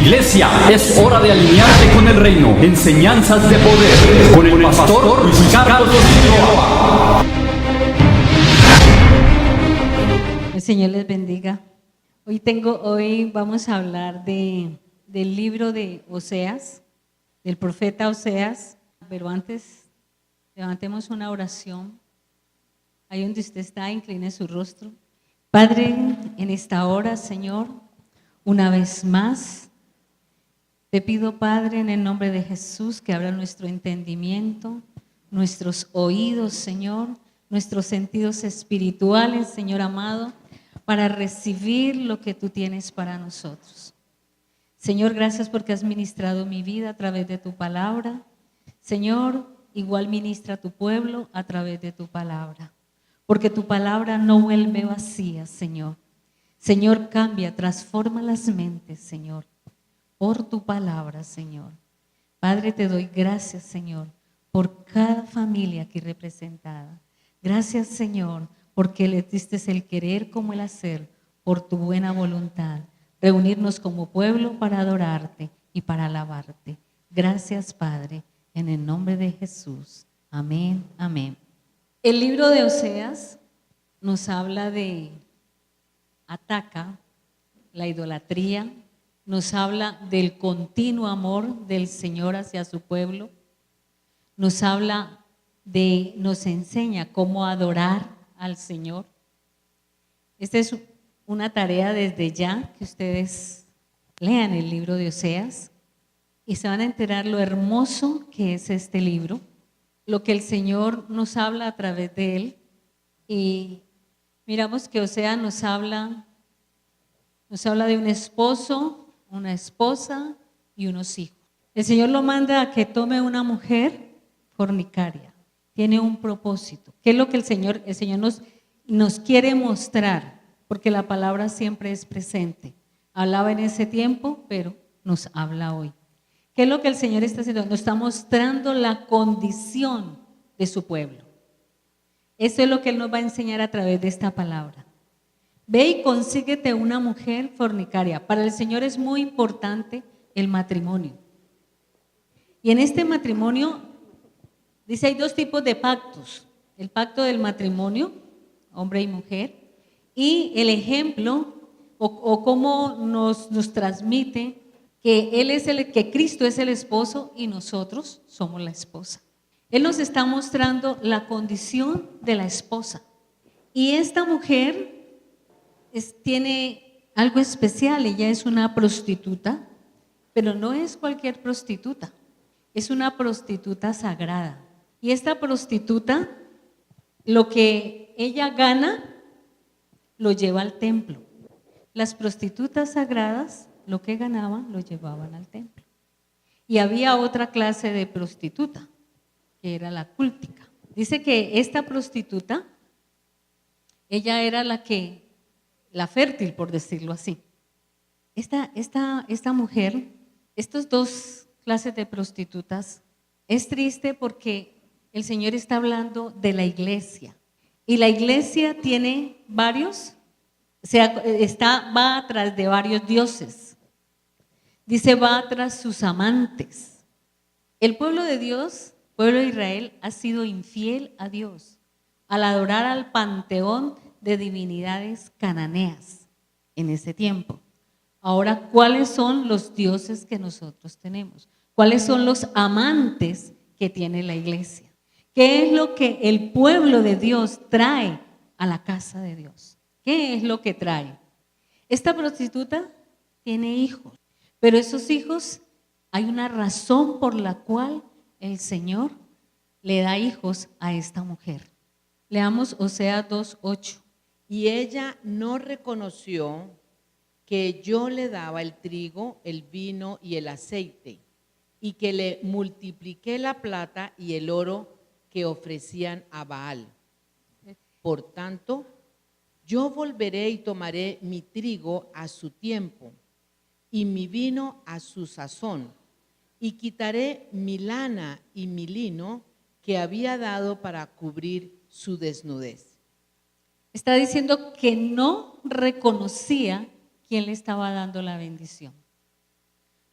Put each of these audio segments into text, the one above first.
Iglesia, es hora de alinearte con el reino. Enseñanzas de poder con el pastor Luis Carlos Figueroa. El Señor les bendiga. Hoy vamos a hablar del libro de Oseas, del profeta Oseas, pero antes levantemos una oración. Ahí donde usted está, incline su rostro. Padre, en esta hora, Señor, una vez más, te pido, Padre, en el nombre de Jesús, que abra nuestro entendimiento, nuestros oídos, Señor, nuestros sentidos espirituales, Señor amado, para recibir lo que tú tienes para nosotros. Señor, gracias porque has ministrado mi vida a través de tu palabra. Señor, igual ministra a tu pueblo a través de tu palabra, porque tu palabra no vuelve vacía, Señor. Señor, cambia, transforma las mentes, Señor, por tu palabra, Señor. Padre, te doy gracias, Señor, por cada familia aquí representada. Gracias, Señor, porque le diste el querer como el hacer, por tu buena voluntad. Reunirnos como pueblo para adorarte y para alabarte. Gracias, Padre, en el nombre de Jesús. Amén, amén. El libro de Oseas nos habla de ataca la idolatría, nos habla del continuo amor del Señor hacia su pueblo, nos enseña cómo adorar al Señor. Esta es una tarea desde ya, que ustedes lean el libro de Oseas y se van a enterar lo hermoso que es este libro, lo que el Señor nos habla a través de él. Y miramos que Oseas nos habla de un esposo, una esposa y unos hijos. El Señor lo manda a que tome una mujer fornicaria. Tiene un propósito. ¿Qué es lo que el Señor nos quiere mostrar? Porque la palabra siempre es presente. Hablaba en ese tiempo, pero nos habla hoy. ¿Qué es lo que el Señor está haciendo? Nos está mostrando la condición de su pueblo. Eso es lo que Él nos va a enseñar a través de esta palabra. Ve y consíguete una mujer fornicaria. Para el Señor es muy importante el matrimonio. Y en este matrimonio, dice, hay dos tipos de pactos. El pacto del matrimonio, hombre y mujer, y el ejemplo o cómo nos transmite que Cristo es el esposo y nosotros somos la esposa. Él nos está mostrando la condición de la esposa. Y esta mujer tiene algo especial. Ella es una prostituta, pero no es cualquier prostituta. Es una prostituta sagrada. Y esta prostituta, lo que ella gana, lo lleva al templo. Las prostitutas sagradas, lo que ganaban, lo llevaban al templo. Y había otra clase de prostituta, que era la cúltica. Dice que esta prostituta, ella era la fértil, por decirlo así. Esta mujer, estas dos clases de prostitutas, es triste porque el Señor está hablando de la iglesia. Y la iglesia tiene va atrás de varios dioses. Dice, va tras sus amantes. El pueblo de Dios, pueblo de Israel, ha sido infiel a Dios al adorar al panteón de divinidades cananeas en ese tiempo. Ahora, ¿cuáles son los dioses que nosotros tenemos? ¿Cuáles son los amantes que tiene la iglesia? ¿Qué es lo que el pueblo de Dios trae a la casa de Dios? ¿Qué es lo que trae? Esta prostituta tiene hijos, pero esos hijos, hay una razón por la cual el Señor le da hijos a esta mujer. Leamos Oseas 2:8. Y ella no reconoció que yo le daba el trigo, el vino y el aceite, y que le multipliqué la plata y el oro que ofrecían a Baal. Por tanto, yo volveré y tomaré mi trigo a su tiempo y mi vino a su sazón, y quitaré mi lana y mi lino que había dado para cubrir su desnudez. Está diciendo que no reconocía quién le estaba dando la bendición.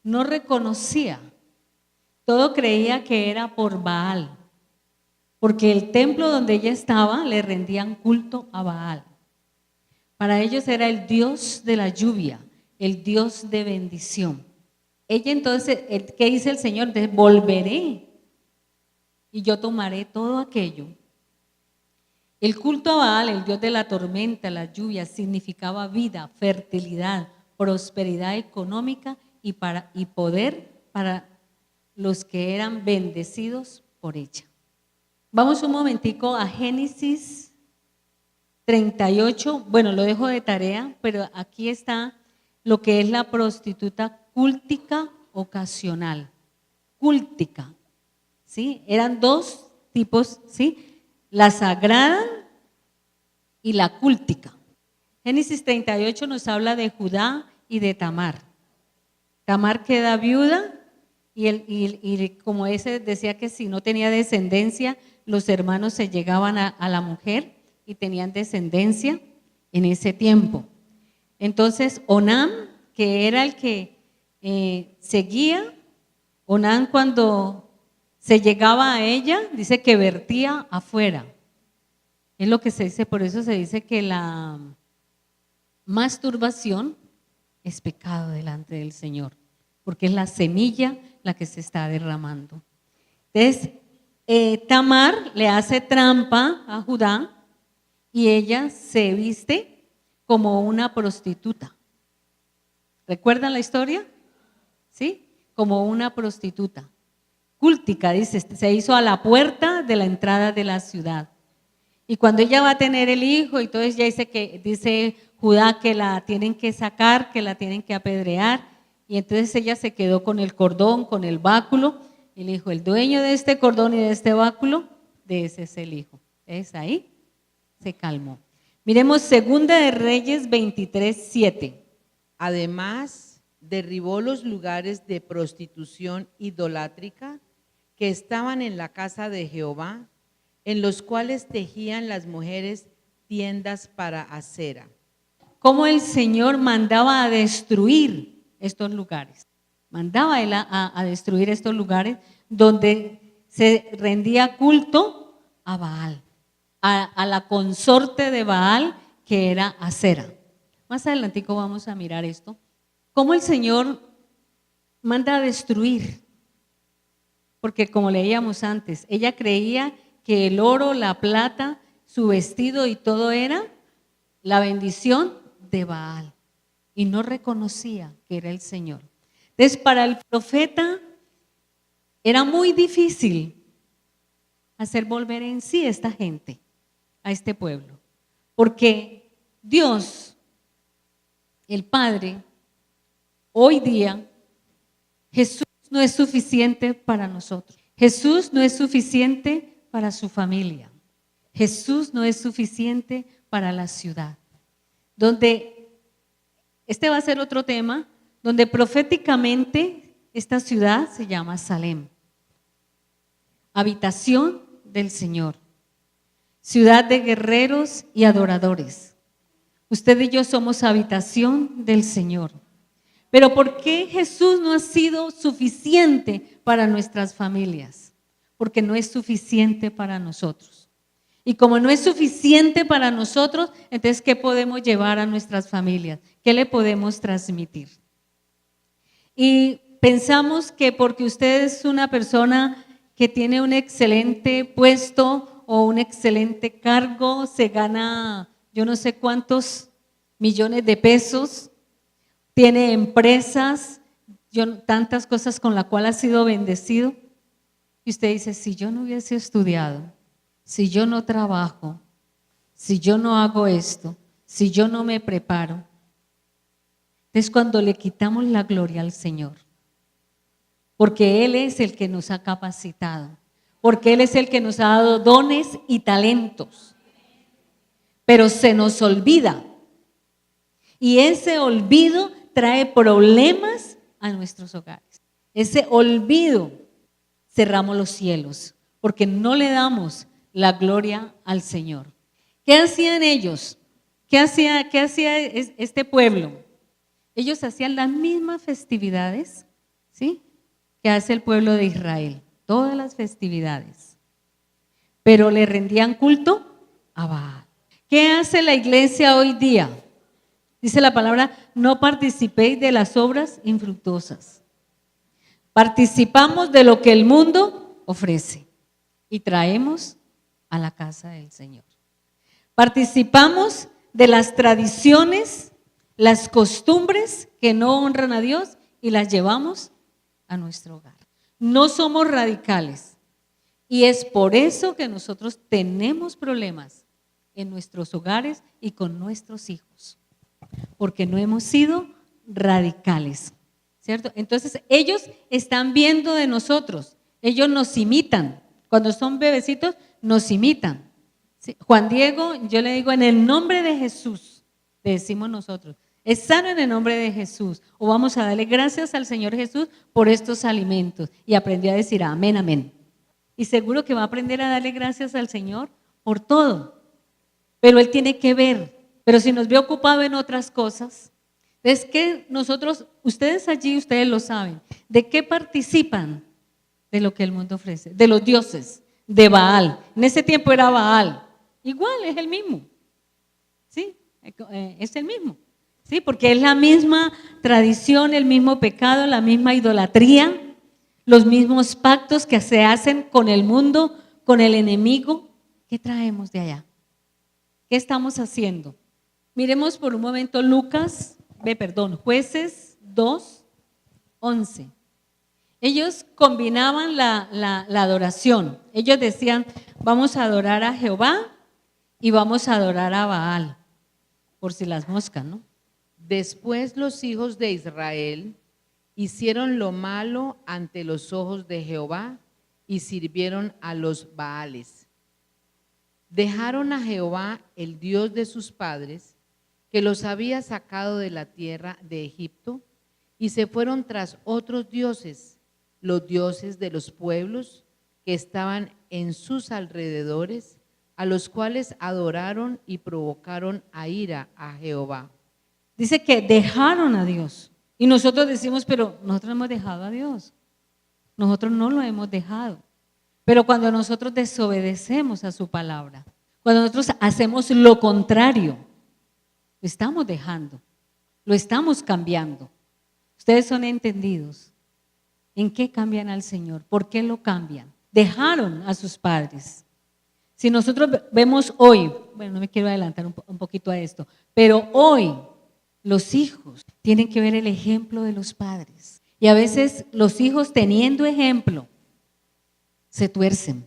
no reconocía. Todo creía que era por Baal, porque el templo donde ella estaba le rendían culto a Baal. Para ellos era el Dios de la lluvia, el Dios de bendición. Ella entonces, ¿qué dice el Señor? Volveré y yo tomaré todo aquello. El culto a Baal, el Dios de la tormenta, la lluvia, significaba vida, fertilidad, prosperidad económica y poder para los que eran bendecidos por ella. Vamos un momentico a Génesis 38. Bueno, lo dejo de tarea, pero aquí está lo que es la prostituta cúltica ocasional. Cúltica, ¿sí? Eran dos tipos, ¿sí? La sagrada y la cúltica. Génesis 38 nos habla de Judá y de Tamar. Tamar queda viuda y como ese decía que si no tenía descendencia, los hermanos se llegaban a la mujer y tenían descendencia en ese tiempo. Entonces Onán, que era el que seguía, Onán cuando se llegaba a ella, dice que vertía afuera. Es lo que se dice, por eso se dice que la masturbación es pecado delante del Señor, porque es la semilla la que se está derramando. Entonces, Tamar le hace trampa a Judá y ella se viste como una prostituta. ¿Recuerdan la historia? ¿Sí? Como una prostituta. Cúltica, dice, se hizo a la puerta de la entrada de la ciudad. Y cuando ella va a tener el hijo, y entonces ya dice Judá que la tienen que sacar, que la tienen que apedrear, y entonces ella se quedó con el cordón, con el báculo, y le dijo, el dueño de este cordón y de este báculo, de ese es el hijo. Es ahí, se calmó. Miremos 2 de Reyes 23:7. Además, derribó los lugares de prostitución idolátrica que estaban en la casa de Jehová, en los cuales tejían las mujeres tiendas para Acera. Cómo el Señor mandaba a destruir estos lugares. Mandaba él a destruir estos lugares donde se rendía culto a Baal, a la consorte de Baal que era Acera. Más adelantico vamos a mirar esto. Cómo el Señor manda a destruir. Porque como leíamos antes, ella creía que el oro, la plata, su vestido y todo era la bendición de Baal. Y no reconocía que era el Señor. Entonces, para el profeta era muy difícil hacer volver en sí a esta gente, a este pueblo. Porque Dios, el Padre, hoy día, Jesús no es suficiente para nosotros. Jesús no es suficiente para su familia. Jesús no es suficiente para la ciudad. Este va a ser otro tema, donde proféticamente esta ciudad se llama Salem. Habitación del Señor. Ciudad de guerreros y adoradores. Usted y yo somos habitación del Señor. Pero ¿por qué Jesús no ha sido suficiente para nuestras familias? Porque no es suficiente para nosotros. Y como no es suficiente para nosotros, entonces ¿qué podemos llevar a nuestras familias? ¿Qué le podemos transmitir? Y pensamos que porque usted es una persona que tiene un excelente puesto o un excelente cargo, se gana yo no sé cuántos millones de pesos, tiene empresas, tantas cosas con las cuales ha sido bendecido. Y usted dice, si yo no hubiese estudiado, si yo no trabajo, si yo no hago esto, si yo no me preparo, es cuando le quitamos la gloria al Señor. Porque Él es el que nos ha capacitado, porque Él es el que nos ha dado dones y talentos. Pero se nos olvida. Y ese olvido trae problemas a nuestros hogares. Ese olvido, cerramos los cielos, porque no le damos la gloria al Señor. ¿Qué hacían ellos? ¿Qué hacía este pueblo? Ellos hacían las mismas festividades ¿sí? Que hace el pueblo de Israel, todas las festividades. Pero le rendían culto a Baal. ¿Qué hace la iglesia hoy día? Dice la palabra, no participéis de las obras infructuosas. Participamos de lo que el mundo ofrece y traemos a la casa del Señor. Participamos de las tradiciones, las costumbres que no honran a Dios y las llevamos a nuestro hogar. No somos radicales y es por eso que nosotros tenemos problemas en nuestros hogares y con nuestros hijos, porque no hemos sido radicales, ¿cierto? Entonces ellos están viendo de nosotros, ellos nos imitan, cuando son bebecitos nos imitan. ¿Sí? Juan Diego, yo le digo en el nombre de Jesús, le decimos nosotros, es sano en el nombre de Jesús, o vamos a darle gracias al Señor Jesús por estos alimentos, y aprendió a decir amén, amén. Y seguro que va a aprender a darle gracias al Señor por todo, pero él tiene que ver. Pero si nos ve ocupado en otras cosas, es que nosotros, ustedes allí, ustedes lo saben, ¿de qué participan? De lo que el mundo ofrece, de los dioses, de Baal. En ese tiempo era Baal, igual es el mismo, ¿sí? Es el mismo, ¿sí? Porque es la misma tradición, el mismo pecado, la misma idolatría, los mismos pactos que se hacen con el mundo, con el enemigo. ¿Qué traemos de allá? ¿Qué estamos haciendo? Miremos por un momento Jueces 2:11. Ellos combinaban la adoración. Ellos decían, vamos a adorar a Jehová y vamos a adorar a Baal, por si las moscas, ¿no? Después los hijos de Israel hicieron lo malo ante los ojos de Jehová y sirvieron a los Baales. Dejaron a Jehová, el Dios de sus padres, que los había sacado de la tierra de Egipto, y se fueron tras otros dioses, los dioses de los pueblos que estaban en sus alrededores, a los cuales adoraron y provocaron a ira a Jehová. Dice que dejaron a Dios. Y nosotros decimos, pero nosotros hemos dejado a Dios. Nosotros no lo hemos dejado. Pero cuando nosotros desobedecemos a su palabra, cuando nosotros hacemos lo contrario, lo estamos dejando, lo estamos cambiando. Ustedes son entendidos. ¿En qué cambian al Señor? ¿Por qué lo cambian? Dejaron a sus padres. Si nosotros vemos hoy, bueno, no me quiero adelantar un poquito a esto, pero hoy los hijos tienen que ver el ejemplo de los padres. Y a veces los hijos, teniendo ejemplo, se tuercen,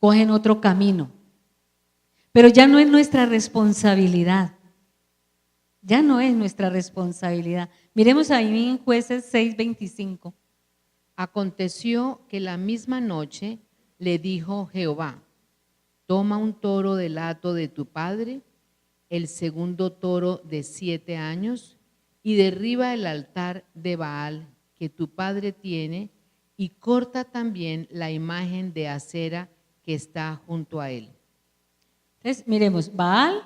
cogen otro camino. Pero ya no es nuestra responsabilidad. Ya no es nuestra responsabilidad. Miremos ahí en Jueces 6:25. Aconteció que la misma noche le dijo Jehová, toma un toro del hato de tu padre, el segundo toro de 7 años, y derriba el altar de Baal que tu padre tiene, y corta también la imagen de Acera que está junto a él. Entonces, miremos, Baal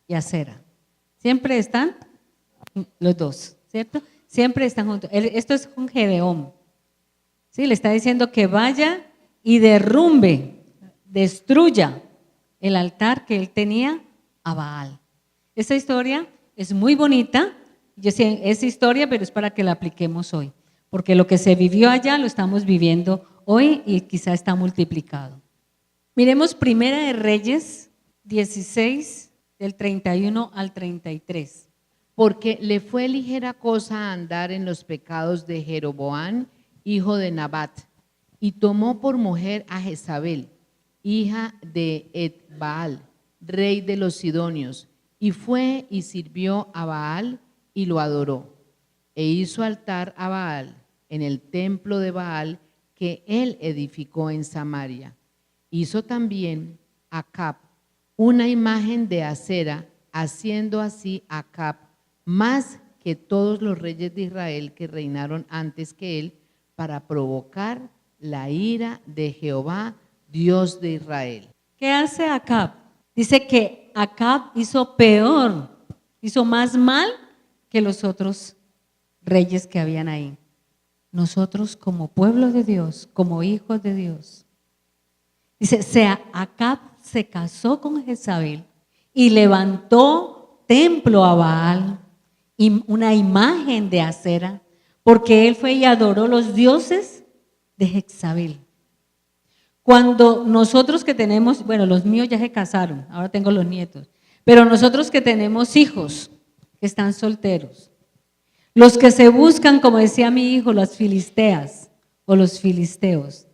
y Acera. Siempre están los dos, ¿cierto? Siempre están juntos. Esto es un Gedeón. ¿Sí? Le está diciendo que vaya y derrumbe, destruya el altar que él tenía a Baal. Esta historia es muy bonita. Yo sé, es historia, pero es para que la apliquemos hoy. Porque lo que se vivió allá lo estamos viviendo hoy y quizá está multiplicado. Miremos Primera de Reyes 16, del 31 al 33. Porque le fue ligera cosa andar en los pecados de Jeroboam, hijo de Nabat, y tomó por mujer a Jezabel, hija de Etbaal, rey de los Sidonios, y fue y sirvió a Baal y lo adoró. E hizo altar a Baal en el templo de Baal que él edificó en Samaria. Hizo también Acab una imagen de Acera, haciendo así Acab más que todos los reyes de Israel que reinaron antes que él, para provocar la ira de Jehová, Dios de Israel. ¿Qué hace Acab? Dice que Acab hizo peor, hizo más mal que los otros reyes que habían ahí. nosotros como pueblo de Dios, como hijos de Dios. Dice, Acab se casó con Jezabel y levantó templo a Baal, y una imagen de Acera, porque él fue y adoró los dioses de Jezabel. Cuando nosotros que tenemos, bueno, los míos ya se casaron, ahora tengo los nietos, pero nosotros que tenemos hijos que están solteros, los que se buscan, como decía mi hijo, las filisteas o los filisteos,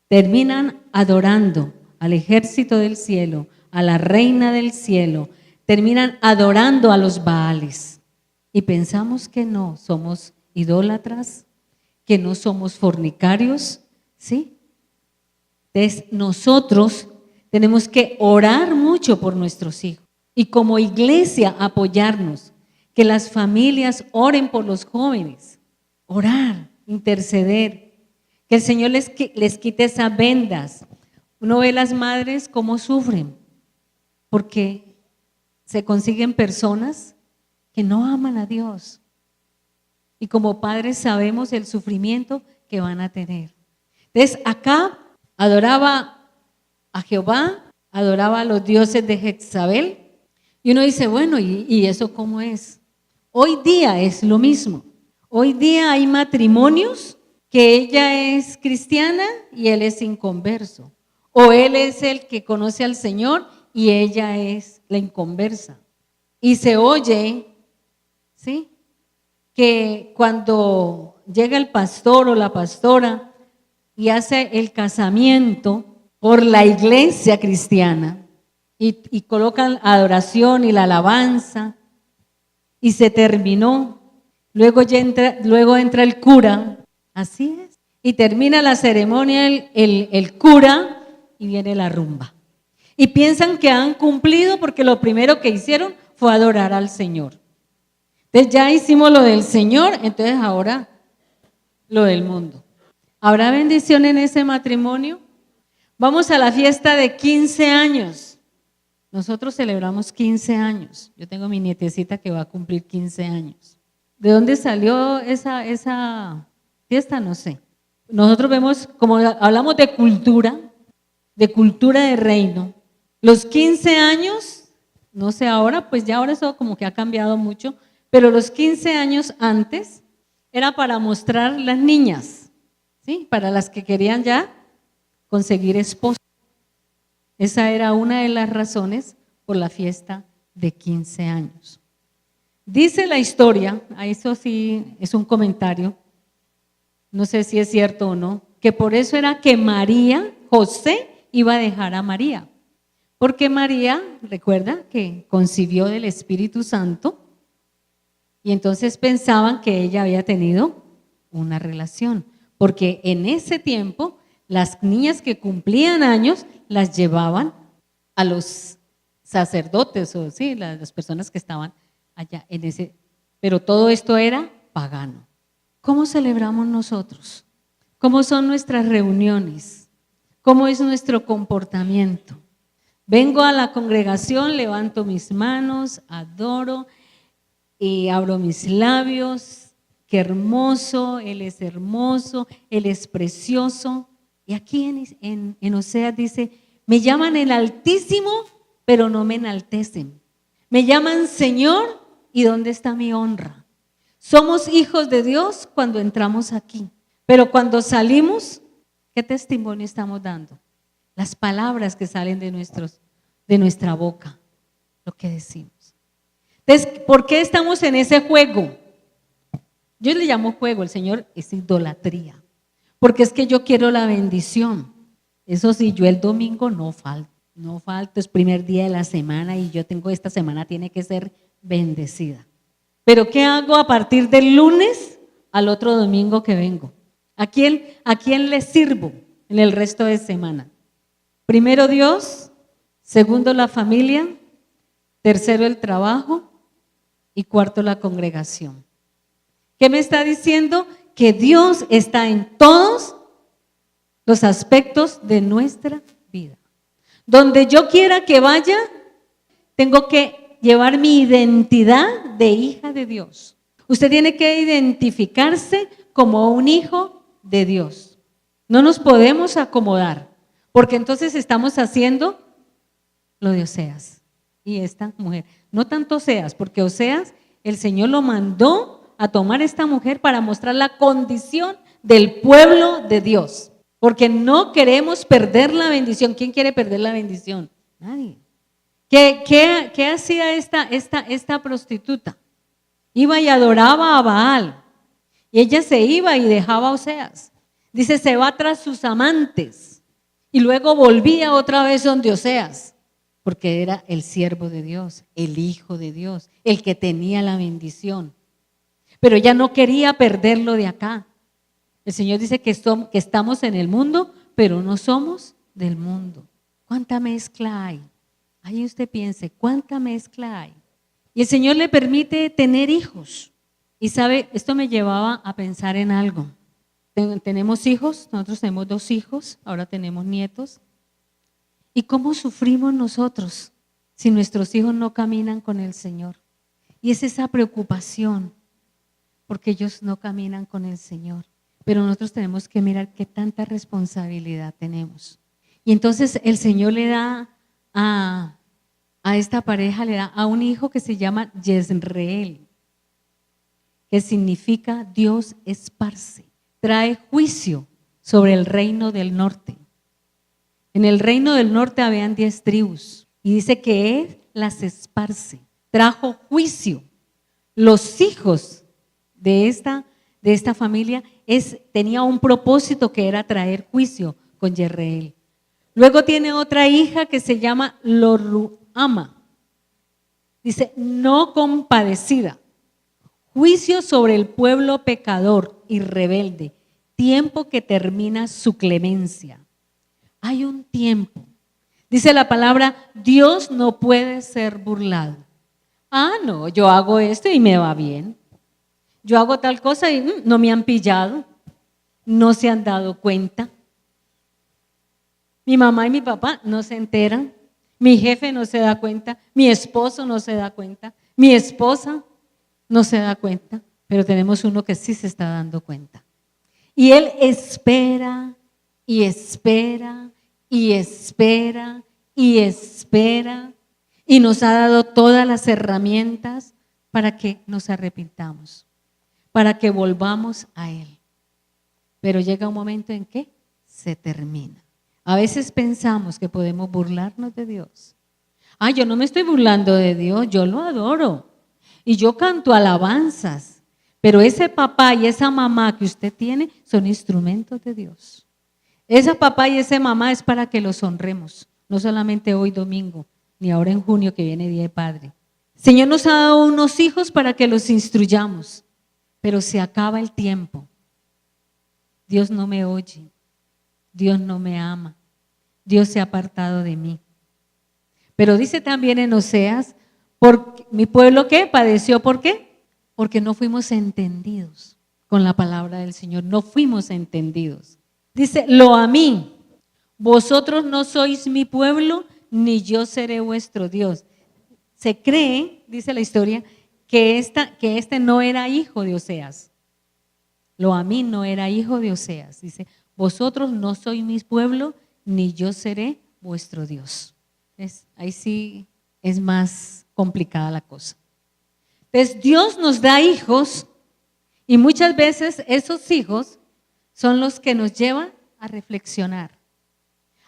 terminan adorando al ejército del cielo, a la reina del cielo, terminan adorando a los Baales. Y pensamos que no somos idólatras, que no somos fornicarios, ¿sí? Entonces nosotros tenemos que orar mucho por nuestros hijos y como iglesia apoyarnos, que las familias oren por los jóvenes, orar, interceder, que el Señor les quite esas vendas. Uno ve las madres cómo sufren, porque se consiguen personas que no aman a Dios. Y como padres sabemos el sufrimiento que van a tener. Entonces acá adoraba a Jehová, adoraba a los dioses de Jezabel. Y uno dice, bueno, ¿y eso cómo es? Hoy día es lo mismo. Hoy día hay matrimonios que ella es cristiana y él es inconverso. O él es el que conoce al Señor y ella es la inconversa. Y se oye, ¿sí?, que cuando llega el pastor o la pastora y hace el casamiento por la iglesia cristiana y colocan adoración y la alabanza y se terminó, luego entra el cura, así es, y termina la ceremonia el cura y viene la rumba. Y piensan que han cumplido porque lo primero que hicieron fue adorar al Señor. Entonces ya hicimos lo del Señor, entonces ahora lo del mundo. ¿Habrá bendición en ese matrimonio? Vamos a la fiesta de 15 años. Nosotros celebramos 15 años. Yo tengo mi nietecita que va a cumplir 15 años. ¿De dónde salió esa fiesta? No sé. Nosotros vemos, como hablamos de cultura de reino. Los 15 años, no sé ahora, pues ya ahora eso como que ha cambiado mucho, pero los 15 años antes era para mostrar las niñas, ¿sí? Para las que querían ya conseguir esposo. Esa era una de las razones por la fiesta de 15 años. Dice la historia, eso sí es un comentario, no sé si es cierto o no, que por eso era que José iba a dejar a María. Porque María, recuerda que concibió del Espíritu Santo y entonces pensaban que ella había tenido una relación. Porque en ese tiempo las niñas que cumplían años las llevaban a los sacerdotes o sí, las personas que estaban allá en ese. Pero todo esto era pagano. ¿Cómo celebramos nosotros? ¿Cómo son nuestras reuniones? ¿Cómo es nuestro comportamiento? Vengo a la congregación, levanto mis manos, adoro y abro mis labios. Qué hermoso, Él es precioso. Y aquí en Oseas dice, me llaman el Altísimo, pero no me enaltecen. Me llaman Señor, ¿y dónde está mi honra? Somos hijos de Dios cuando entramos aquí, pero cuando salimos, ¿qué testimonio estamos dando? Las palabras que salen de nuestra boca, lo que decimos. Entonces, ¿por qué estamos en ese juego? Yo le llamo juego, el Señor es idolatría, porque es que yo quiero la bendición. Eso sí, yo el domingo no falto, es primer día de la semana y yo tengo esta semana tiene que ser bendecida. Pero ¿qué hago a partir del lunes al otro domingo que vengo? ¿A quién le sirvo en el resto de semana? Primero Dios, segundo la familia, tercero el trabajo y cuarto la congregación. ¿Qué me está diciendo? Que Dios está en todos los aspectos de nuestra vida. Donde yo quiera que vaya, tengo que llevar mi identidad de hija de Dios. Usted tiene que identificarse como un hijo de Dios. No nos podemos acomodar, porque entonces estamos haciendo lo de Oseas y esta mujer. No tanto Oseas, porque Oseas, el Señor lo mandó a tomar esta mujer para mostrar la condición del pueblo de Dios, porque no queremos perder la bendición. ¿Quién quiere perder la bendición? Nadie. ¿Qué hacía esta prostituta? Iba y adoraba a Baal. Y ella se iba y dejaba a Oseas. Dice, se va tras sus amantes. Y luego volvía otra vez donde Oseas, porque era el siervo de Dios, el hijo de Dios, el que tenía la bendición. Pero ella no quería perderlo de acá. El Señor dice que estamos en el mundo, pero no somos del mundo. ¿Cuánta mezcla hay? Ahí usted piense, ¿cuánta mezcla hay? Y el Señor le permite tener hijos. Y sabe, esto me llevaba a pensar en algo. Tenemos hijos, nosotros tenemos 2 hijos, ahora tenemos nietos. ¿Y cómo sufrimos nosotros si nuestros hijos no caminan con el Señor? Y es esa preocupación, porque ellos no caminan con el Señor. Pero nosotros tenemos que mirar qué tanta responsabilidad tenemos. Y entonces el Señor le da a esta pareja, le da a un hijo que se llama Jezreel, que significa Dios esparce, trae juicio sobre el reino del norte. En el reino del norte habían 10 tribus y dice que Él las esparce, trajo juicio. Los hijos de esta familia tenía un propósito que era traer juicio con Jezreel. Luego tiene otra hija que se llama Lo-ruhama. Dice, no compadecida. Juicio sobre el pueblo pecador y rebelde. Tiempo que termina su clemencia. Hay un tiempo. Dice la palabra, Dios no puede ser burlado. Ah, no, yo hago esto y me va bien. Yo hago tal cosa y no me han pillado. No se han dado cuenta. Mi mamá y mi papá no se enteran, mi jefe no se da cuenta, mi esposo no se da cuenta, mi esposa no se da cuenta, pero tenemos uno que sí se está dando cuenta. Y él espera y espera y espera y espera y nos ha dado todas las herramientas para que nos arrepintamos, para que volvamos a Él. Pero llega un momento en que se termina. A veces pensamos que podemos burlarnos de Dios. Yo no me estoy burlando de Dios, yo lo adoro. Y yo canto alabanzas. Pero ese papá y esa mamá que usted tiene son instrumentos de Dios. Ese papá y esa mamá es para que los honremos. No solamente hoy domingo, ni ahora en junio que viene Día de Padre. El Señor nos ha dado unos hijos para que los instruyamos. Pero se acaba el tiempo. Dios no me oye. Dios no me ama. Dios se ha apartado de mí. Pero dice también en Oseas, mi pueblo ¿qué? Padeció, ¿por qué? Porque no fuimos entendidos con la palabra del Señor, no fuimos entendidos. Dice, lo a mí, vosotros no sois mi pueblo, ni yo seré vuestro Dios. Se cree, dice la historia, que este no era hijo de Oseas. Lo a mí no era hijo de Oseas. Dice, vosotros no sois mi pueblo, ni yo seré vuestro Dios. Ahí sí es más complicada la cosa. Entonces Dios nos da hijos y muchas veces esos hijos son los que nos llevan a reflexionar,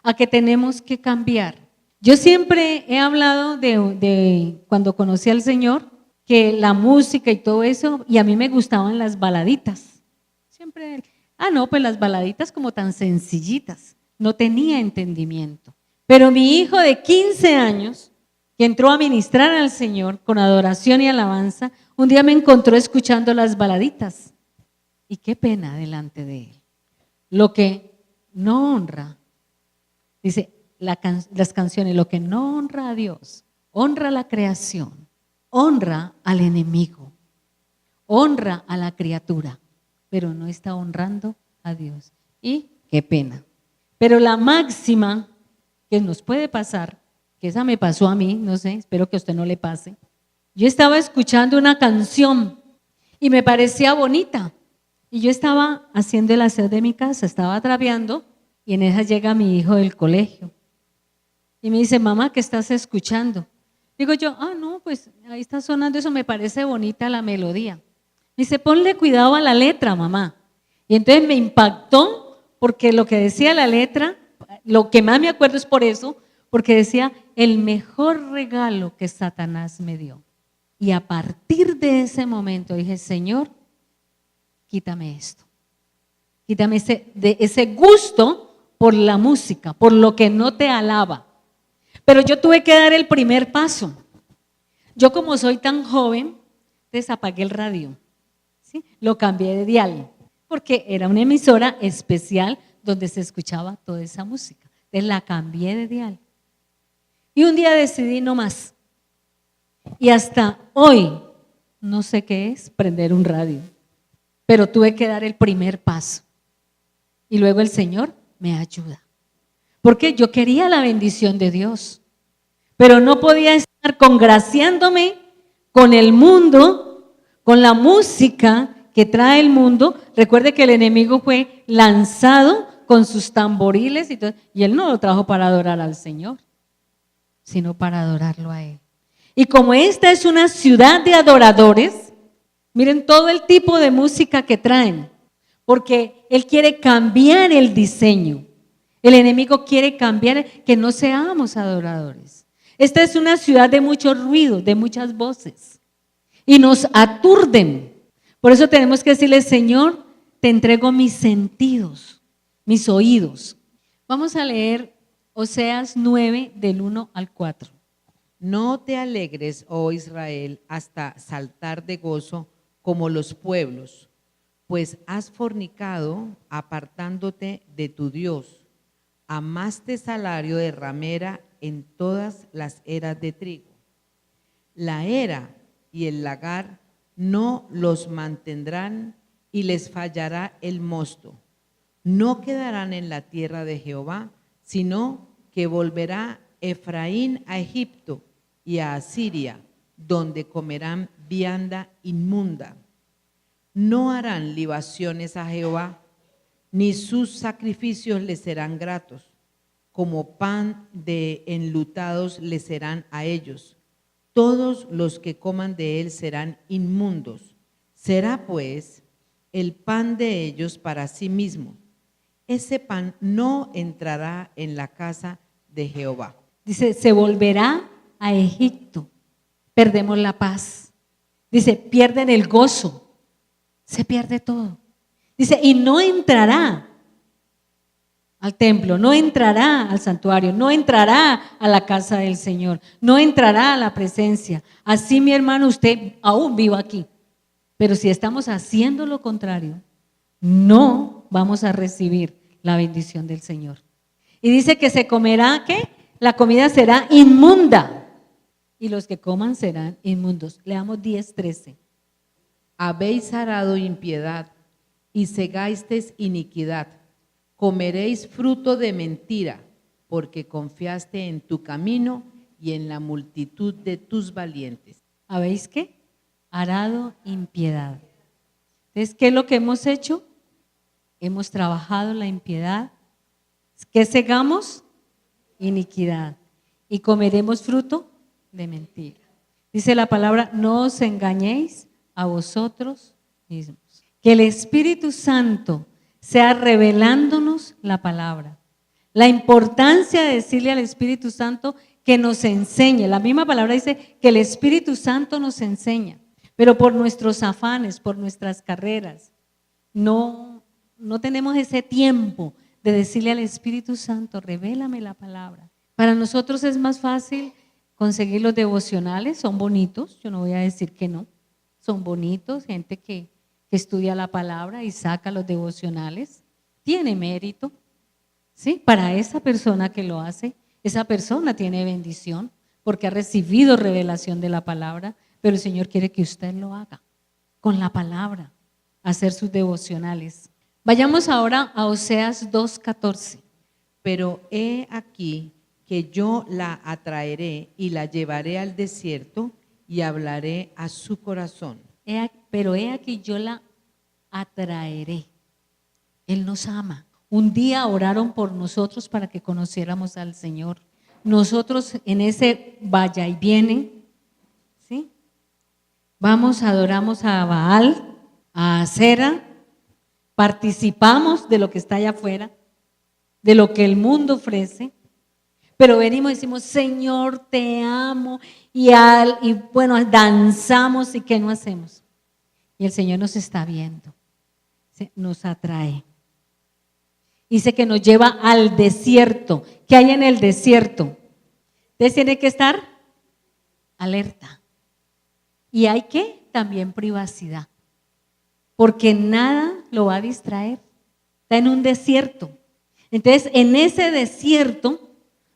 a que tenemos que cambiar. Yo siempre he hablado de cuando conocí al Señor, que la música y todo eso, y a mí me gustaban las baladitas. Siempre, pues las baladitas como tan sencillitas. No tenía entendimiento. Pero mi hijo de 15 años, que entró a ministrar al Señor con adoración y alabanza, un día me encontró escuchando las baladitas. Y qué pena delante de él. Lo que no honra, dice las canciones, lo que no honra a Dios, honra a la creación, honra al enemigo, honra a la criatura, pero no está honrando a Dios. Y qué pena. Pero la máxima que nos puede pasar, que esa me pasó a mí, no sé, espero que a usted no le pase. Yo estaba escuchando una canción y me parecía bonita, Y yo estaba haciendo el aseo de mi casa, estaba trapeando y en esa llega mi hijo del colegio. Y me dice, mamá, ¿qué estás escuchando? Digo yo, no, pues ahí está sonando eso, me parece bonita la melodía. Me dice, ponle cuidado a la letra, mamá. Y entonces me impactó porque lo que decía la letra, lo que más me acuerdo es por eso, porque decía, el mejor regalo que Satanás me dio. Y a partir de ese momento dije, Señor, quítame esto. Quítame ese gusto por la música, por lo que no te alaba. Pero yo tuve que dar el primer paso. Yo como soy tan joven, entonces apagué el radio, ¿sí? Lo cambié de dial, porque era una emisora especial donde se escuchaba toda esa música. Entonces la cambié de dial. Y un día decidí no más. Y hasta hoy no sé qué es prender un radio, pero tuve que dar el primer paso. Y luego el Señor me ayuda. Porque yo quería la bendición de Dios, pero no podía estar congraciándome con el mundo, con la música que trae el mundo. Recuerde que el enemigo fue lanzado con sus tamboriles y él no lo trajo para adorar al Señor, sino para adorarlo a Él. Y como esta es una ciudad de adoradores, miren todo el tipo de música que traen, porque Él quiere cambiar el diseño. El enemigo quiere cambiar, que no seamos adoradores. Esta es una ciudad de mucho ruido, de muchas voces, y nos aturden. Por eso tenemos que decirle, Señor, te entrego mis sentidos, mis oídos. Vamos a leer Oseas 9, del 1 al 4. No te alegres, oh Israel, hasta saltar de gozo como los pueblos, pues has fornicado apartándote de tu Dios. Amaste salario de ramera en todas las eras de trigo. La era y el lagar no los mantendrán y les fallará el mosto. No quedarán en la tierra de Jehová, sino que volverá Efraín a Egipto y a Asiria, donde comerán vianda inmunda. No harán libaciones a Jehová, ni sus sacrificios les serán gratos, como pan de enlutados les serán a ellos. Todos los que coman de él serán inmundos. Será pues el pan de ellos para sí mismo. Ese pan no entrará en la casa de Jehová. Dice, se volverá a Egipto. Perdemos la paz. Dice, pierden el gozo. Se pierde todo. Dice, y no entrará al templo, no entrará al santuario, no entrará a la casa del Señor, no entrará a la presencia. Así, mi hermano, usted aún viva aquí. Pero si estamos haciendo lo contrario, no vamos a recibir la bendición del Señor. Y dice que se comerá, ¿qué? La comida será inmunda y los que coman serán inmundos. Leamos 10:13. Habéis arado impiedad y segasteis iniquidad. Comeréis fruto de mentira, porque confiaste en tu camino y en la multitud de tus valientes. ¿Habéis qué? Arado impiedad. Entonces, ¿qué es lo que hemos hecho? Hemos trabajado la impiedad. ¿Qué segamos? Iniquidad. Y comeremos fruto de mentira. Dice la palabra, no os engañéis a vosotros mismos. Que el Espíritu Santo sea revelándonos la palabra. La importancia de decirle al Espíritu Santo que nos enseñe. La misma palabra dice que el Espíritu Santo nos enseña, pero por nuestros afanes, por nuestras carreras, no tenemos ese tiempo de decirle al Espíritu Santo, revélame la palabra. Para nosotros es más fácil conseguir los devocionales, son bonitos, yo no voy a decir que no, son bonitos, gente que estudia la palabra y saca los devocionales, tiene mérito, ¿sí? Para esa persona que lo hace, esa persona tiene bendición porque ha recibido revelación de la palabra, pero el Señor quiere que usted lo haga con la palabra, hacer sus devocionales. Vayamos ahora a Oseas 2:14. Pero he aquí que yo la atraeré y la llevaré al desierto y hablaré a su corazón. Pero he aquí yo la atraeré. Él nos ama. Un día oraron por nosotros para que conociéramos al Señor. Nosotros en ese vaya y viene, ¿sí? Vamos, adoramos a Baal, a Acera, participamos de lo que está allá afuera, de lo que el mundo ofrece, pero venimos y decimos, Señor, te amo, y bueno, danzamos, ¿y qué no hacemos? Y el Señor nos está viendo, nos atrae. Dice que nos lleva al desierto. ¿Qué hay en el desierto? Entonces tiene que estar alerta. Y hay que también privacidad, porque nada lo va a distraer. Está en un desierto. Entonces, en ese desierto,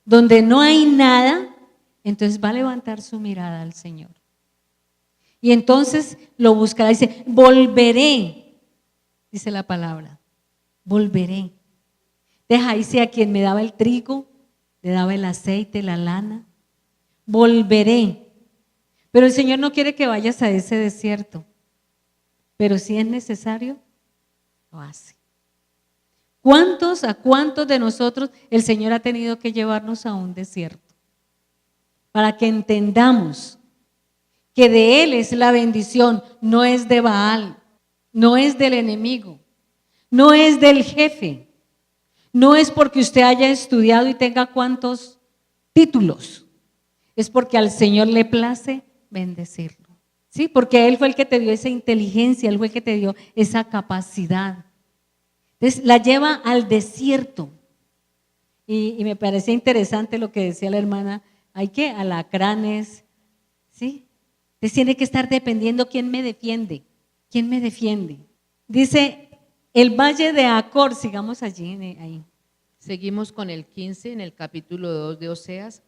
donde no hay nada, entonces va a levantar su mirada al Señor. Y entonces lo buscará, dice, volveré, dice la palabra, volveré. Deja, ahí sea quien me daba el trigo, le daba el aceite, la lana, volveré. Pero el Señor no quiere que vayas a ese desierto, pero si es necesario, lo hace. ¿A cuántos de nosotros el Señor ha tenido que llevarnos a un desierto? Para que entendamos que de Él es la bendición, no es de Baal, no es del enemigo, no es del jefe, no es porque usted haya estudiado y tenga cuantos títulos, es porque al Señor le place bendecirlo. Sí, porque Él fue el que te dio esa inteligencia, Él fue el que te dio esa capacidad. Entonces la lleva al desierto. Y me parece interesante lo que decía la hermana, hay que alacranes, ¿sí? Entonces tiene que estar dependiendo quién me defiende, quién me defiende. Dice, el valle de Acor, sigamos allí, ahí. Seguimos con el 15 en el capítulo 2 de Oseas.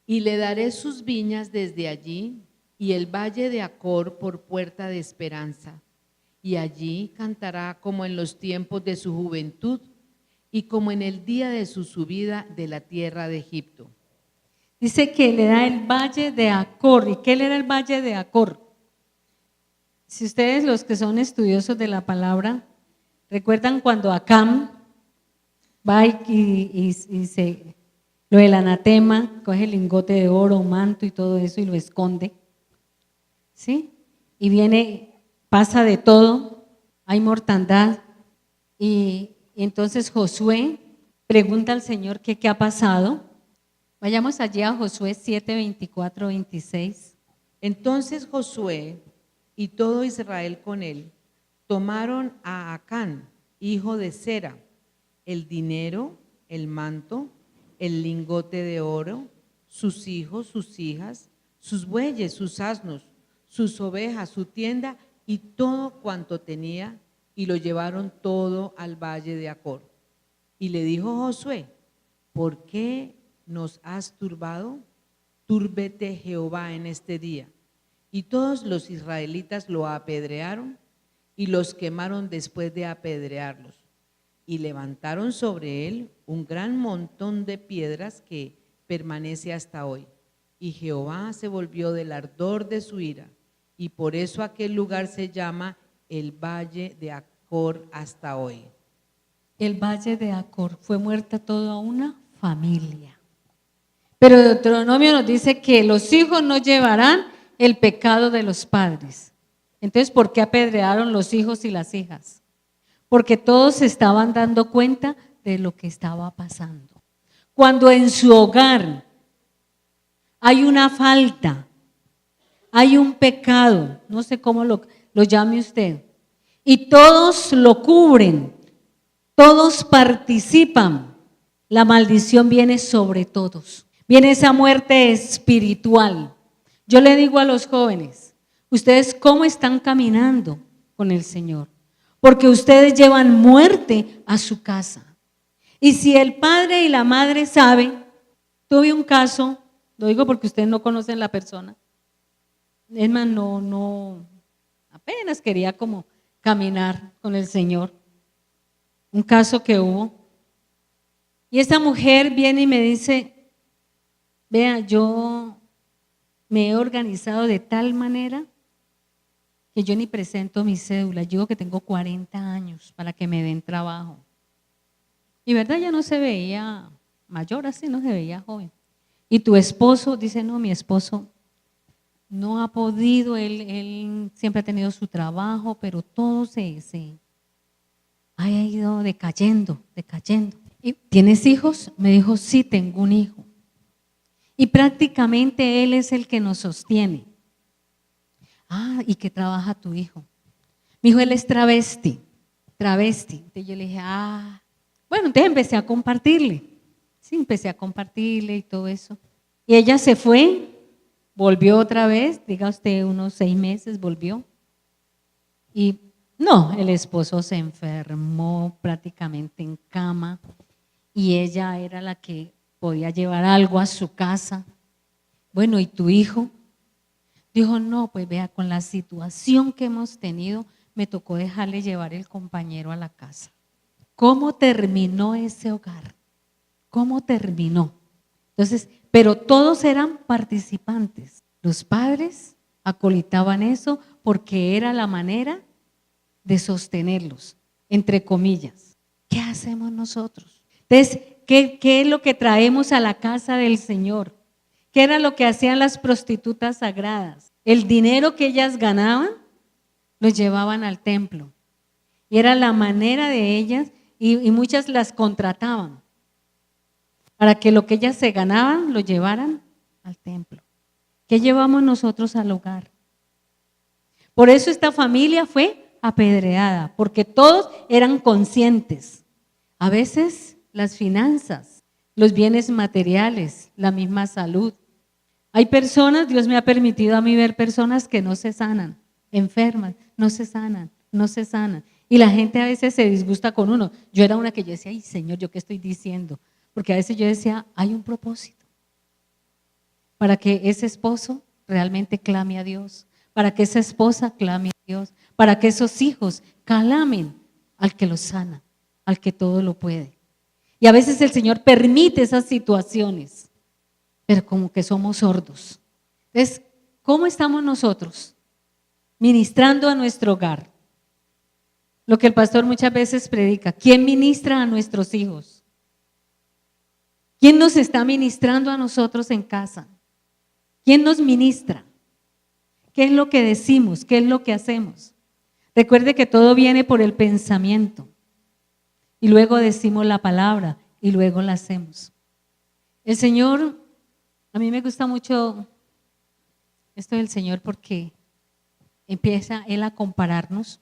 Y le daré sus viñas desde allí y el valle de Acor por puerta de esperanza. Y allí cantará como en los tiempos de su juventud y como en el día de su subida de la tierra de Egipto. Dice que le da el valle de Acor. ¿Y qué le da el valle de Acor? Si ustedes, los que son estudiosos de la palabra, recuerdan cuando Acán va y se, lo del anatema, coge el lingote de oro, manto y todo eso y lo esconde, ¿sí? Y viene, pasa de todo, hay mortandad y entonces Josué pregunta al Señor qué ha pasado. Vayamos allí a Josué 7, 24, 26. Entonces Josué y todo Israel con él tomaron a Acán, hijo de Zera, el dinero, el manto, el lingote de oro, sus hijos, sus hijas, sus bueyes, sus asnos, sus ovejas, su tienda y todo cuanto tenía, y lo llevaron todo al valle de Acor. Y le dijo Josué, ¿por qué nos has turbado? Túrbete Jehová en este día. Y todos los israelitas lo apedrearon y los quemaron después de apedrearlos. Y levantaron sobre él un gran montón de piedras que permanece hasta hoy. Y Jehová se volvió del ardor de su ira, y por eso aquel lugar se llama el Valle de Acor hasta hoy. El Valle de Acor, fue muerta toda una familia. Pero Deuteronomio nos dice que los hijos no llevarán el pecado de los padres. Entonces, ¿por qué apedrearon los hijos y las hijas? Porque todos se estaban dando cuenta de lo que estaba pasando. Cuando en su hogar hay una falta, hay un pecado, no sé cómo lo llame usted, y todos lo cubren, todos participan, la maldición viene sobre todos. Viene esa muerte espiritual. Yo le digo a los jóvenes, ¿ustedes cómo están caminando con el Señor? Porque ustedes llevan muerte a su casa. Y si el padre y la madre saben, tuve un caso, lo digo porque ustedes no conocen la persona, es más, no, apenas quería como caminar con el Señor. Un caso que hubo. Y esa mujer viene y me dice, vea, yo me he organizado de tal manera que yo ni presento mi cédula. Yo digo que tengo 40 años para que me den trabajo. Y verdad, ya no se veía mayor así, no se veía joven. Y tu esposo dice, no, mi esposo no ha podido, él siempre ha tenido su trabajo, pero todo se ha ido decayendo. ¿Y tienes hijos? Me dijo, sí, tengo un hijo. Y prácticamente él es el que nos sostiene. Ah, ¿y qué trabaja tu hijo? Mi hijo, él es travesti. Entonces yo le dije, bueno, entonces empecé a compartirle. Sí, empecé a compartirle y todo eso. Y ella se fue, volvió otra vez, diga usted unos 6 meses, volvió. Y no, el esposo se enfermó prácticamente en cama y ella era la que podía llevar algo a su casa. Bueno, ¿y tu hijo? Dijo, no, pues vea, con la situación que hemos tenido, me tocó dejarle llevar el compañero a la casa. ¿Cómo terminó ese hogar? ¿Cómo terminó? Entonces, pero todos eran participantes. Los padres acolitaban eso porque era la manera de sostenerlos, entre comillas. ¿Qué hacemos nosotros? Entonces, ¿qué es lo que traemos a la casa del Señor? ¿Qué era lo que hacían las prostitutas sagradas? El dinero que ellas ganaban, lo llevaban al templo. Y era la manera de ellas, y muchas las contrataban para que lo que ellas se ganaban lo llevaran al templo. ¿Qué llevamos nosotros al hogar? Por eso esta familia fue apedreada, porque todos eran conscientes. A veces las finanzas, los bienes materiales, la misma salud. Hay personas, Dios me ha permitido a mí ver personas que no se sanan, enfermas, no se sanan. Y la gente a veces se disgusta con uno. Yo era una que yo decía, ay Señor, ¿yo qué estoy diciendo? Porque a veces yo decía, hay un propósito para que ese esposo realmente clame a Dios, para que esa esposa clame a Dios, para que esos hijos clamen al que los sana, al que todo lo puede. Y a veces el Señor permite esas situaciones, pero como que somos sordos. Entonces, ¿cómo estamos nosotros ministrando a nuestro hogar? Lo que el pastor muchas veces predica, ¿quién ministra a nuestros hijos? ¿Quién nos está ministrando a nosotros en casa? ¿Quién nos ministra? ¿Qué es lo que decimos? ¿Qué es lo que hacemos? Recuerde que todo viene por el pensamiento y luego decimos la palabra y luego la hacemos. El Señor, a mí me gusta mucho esto del Señor porque empieza Él a compararnos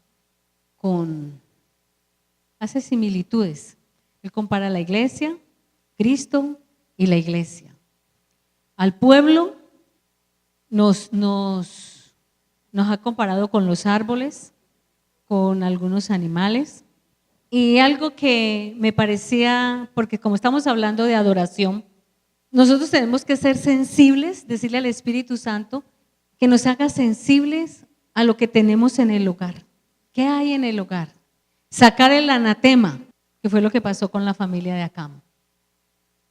hace similitudes. Él compara la iglesia, Cristo y la iglesia. Al pueblo nos ha comparado con los árboles, con algunos animales. Y algo que me parecía, porque como estamos hablando de adoración, nosotros tenemos que ser sensibles, decirle al Espíritu Santo que nos haga sensibles a lo que tenemos en el hogar. ¿Qué hay en el hogar? Sacar el anatema, que fue lo que pasó con la familia de Acam.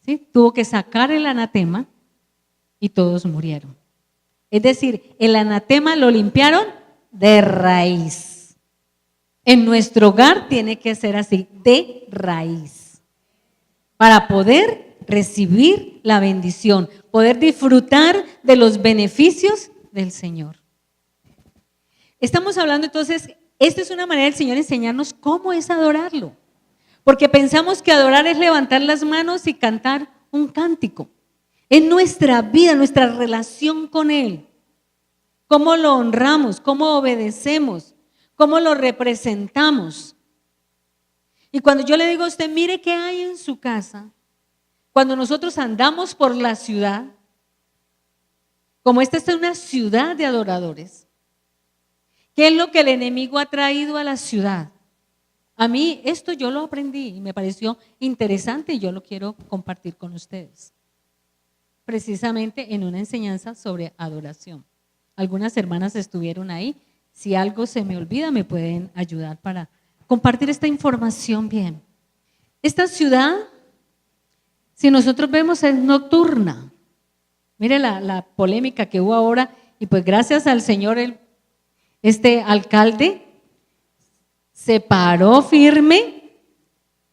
¿Sí? Tuvo que sacar el anatema y todos murieron. Es decir, el anatema lo limpiaron de raíz. En nuestro hogar tiene que ser así, de raíz, para poder recibir la bendición, poder disfrutar de los beneficios del Señor. Estamos hablando entonces, esta es una manera del Señor enseñarnos cómo es adorarlo, porque pensamos que adorar es levantar las manos y cantar un cántico. Es nuestra vida, nuestra relación con Él. Cómo lo honramos, cómo obedecemos, cómo lo representamos. Y cuando yo le digo a usted, mire qué hay en su casa, cuando nosotros andamos por la ciudad, como esta es una ciudad de adoradores, ¿qué es lo que el enemigo ha traído a la ciudad? A mí esto yo lo aprendí y me pareció interesante y yo lo quiero compartir con ustedes. Precisamente en una enseñanza sobre adoración. Algunas hermanas estuvieron ahí. Si algo se me olvida, me pueden ayudar para compartir esta información bien. Esta ciudad, si nosotros vemos, es nocturna. Mire la polémica que hubo ahora y pues gracias al Señor Este alcalde se paró firme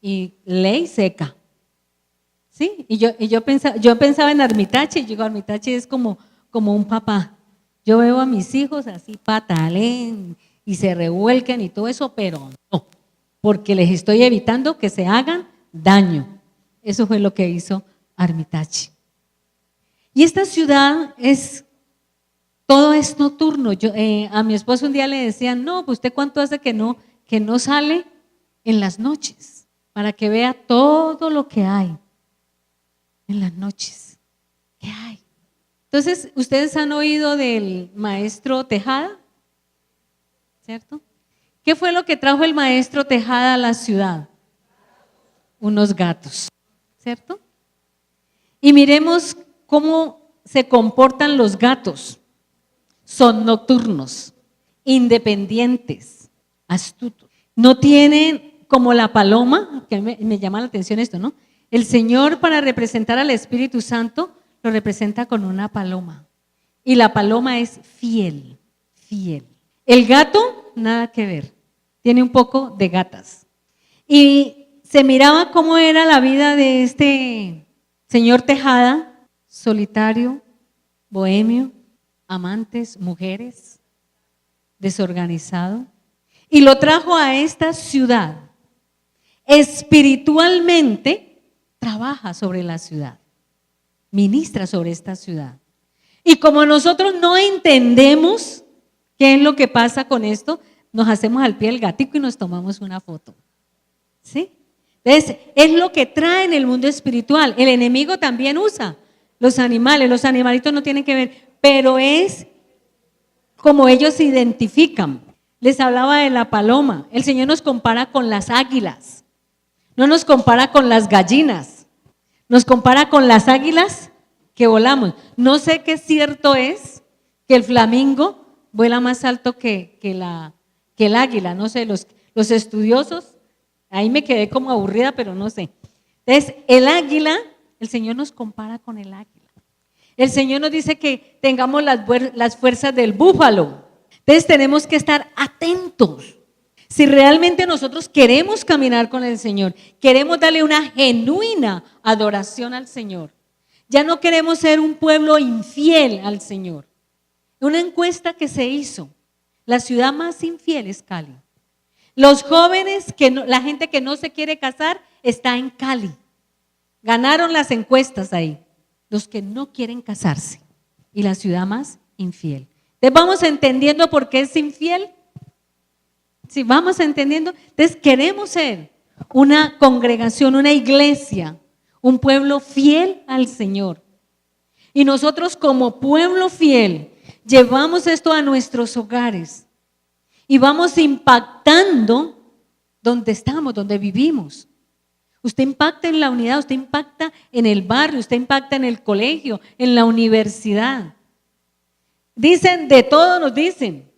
y ley seca. ¿Sí? Y yo pensaba en Armitache, y digo, Armitache es como un papá. Yo veo a mis hijos así patalen y se revuelcan y todo eso, pero no, porque les estoy evitando que se hagan daño. Eso fue lo que hizo Armitache. Y esta ciudad todo es nocturno. A mi esposo un día le decían, no, pues usted cuánto hace que no sale en las noches, para que vea todo lo que hay en las noches. ¿Qué hay? Entonces, ustedes han oído del maestro Tejada, ¿cierto? ¿Qué fue lo que trajo el maestro Tejada a la ciudad? Unos gatos, ¿cierto? Y miremos cómo se comportan los gatos. Son nocturnos, independientes, astutos. No tienen como la paloma, que me llama la atención esto, ¿no? El Señor, para representar al Espíritu Santo, lo representa con una paloma. Y la paloma es fiel, fiel. El gato, nada que ver. Tiene un poco de gatas. Y se miraba cómo era la vida de este señor Tejada, solitario, bohemio, amantes, mujeres, desorganizado. Y lo trajo a esta ciudad. Espiritualmente trabaja sobre la ciudad, ministra sobre esta ciudad. Y como nosotros no entendemos qué es lo que pasa con esto, nos hacemos al pie del gatico y nos tomamos una foto. ¿Sí? Entonces, es lo que trae en el mundo espiritual. El enemigo también usa los animalitos no tienen que ver, pero es como ellos se identifican. Les hablaba de la paloma. El Señor nos compara con las águilas. No nos compara con las gallinas. Nos compara con las águilas que volamos. No sé qué cierto es que el flamingo vuela más alto que el águila. No sé, los estudiosos, ahí me quedé como aburrida, pero no sé. Entonces, el águila, el Señor nos compara con el águila. El Señor nos dice que tengamos las fuerzas del búfalo. Entonces tenemos que estar atentos. Si realmente nosotros queremos caminar con el Señor, queremos darle una genuina adoración al Señor, ya no queremos ser un pueblo infiel al Señor. Una encuesta que se hizo, la ciudad más infiel es Cali. Los jóvenes, la gente que no se quiere casar está en Cali. Ganaron las encuestas ahí. Los que no quieren casarse y la ciudad más infiel. Entonces vamos entendiendo por qué es infiel. Si vamos entendiendo, entonces queremos ser una congregación, una iglesia, un pueblo fiel al Señor. Y nosotros como pueblo fiel llevamos esto a nuestros hogares y vamos impactando donde estamos, donde vivimos. Usted impacta en la unidad, usted impacta en el barrio, usted impacta en el colegio, en la universidad. Dicen, de todo nos dicen,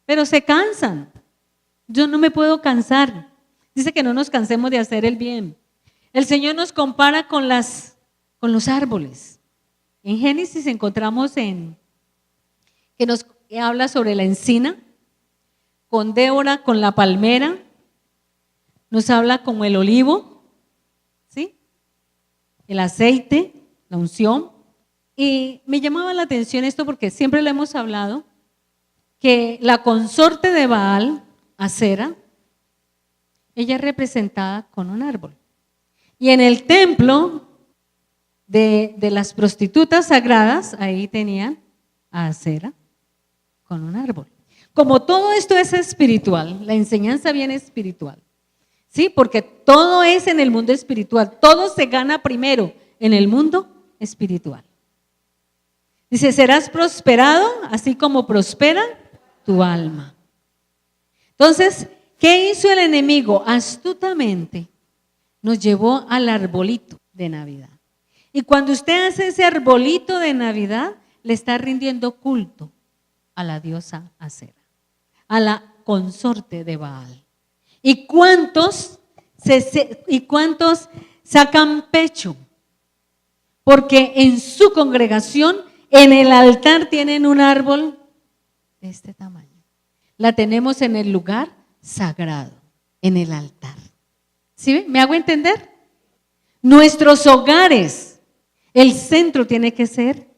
pero se cansan. Yo no me puedo cansar. Dice que no nos cansemos de hacer el bien. El Señor nos compara con los árboles. En Génesis encontramos que nos habla sobre la encina, con Débora, con la palmera. Nos habla como el olivo, ¿sí? El aceite, la unción. Y me llamaba la atención esto porque siempre lo hemos hablado, que la consorte de Baal, Acera, ella es representada con un árbol. Y en el templo de las prostitutas sagradas, ahí tenían a Acera con un árbol. Como todo esto es espiritual, la enseñanza viene espiritual. Sí, porque todo es en el mundo espiritual, todo se gana primero en el mundo espiritual. Dice, serás prosperado así como prospera tu alma. Entonces, ¿qué hizo el enemigo? Astutamente nos llevó al arbolito de Navidad. Y cuando usted hace ese arbolito de Navidad, le está rindiendo culto a la diosa Acera, a la consorte de Baal. ¿Y cuántos sacan pecho? Porque en su congregación, en el altar tienen un árbol de este tamaño. la tenemos en el lugar sagrado, en el altar. ¿Sí ven? ¿Me hago entender? Nuestros hogares, el centro tiene que ser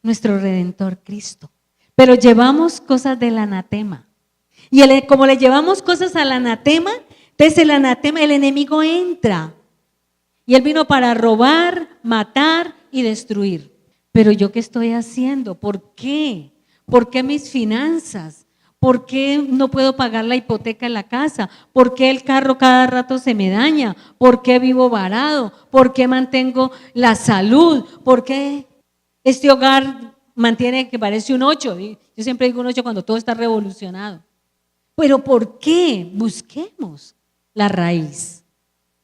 nuestro Redentor Cristo. Pero llevamos cosas del anatema. Y como le llevamos cosas al anatema, entonces el anatema, el enemigo entra. Y él vino para robar, matar y destruir. Pero ¿yo qué estoy haciendo? ¿Por qué? ¿Por qué mis finanzas? ¿Por qué no puedo pagar la hipoteca en la casa? ¿Por qué el carro cada rato se me daña? ¿Por qué vivo varado? ¿Por qué mantengo la salud? ¿Por qué este hogar mantiene que parece un 8? Yo siempre digo un 8 cuando todo está revolucionado. ¿Pero por qué? Busquemos la raíz.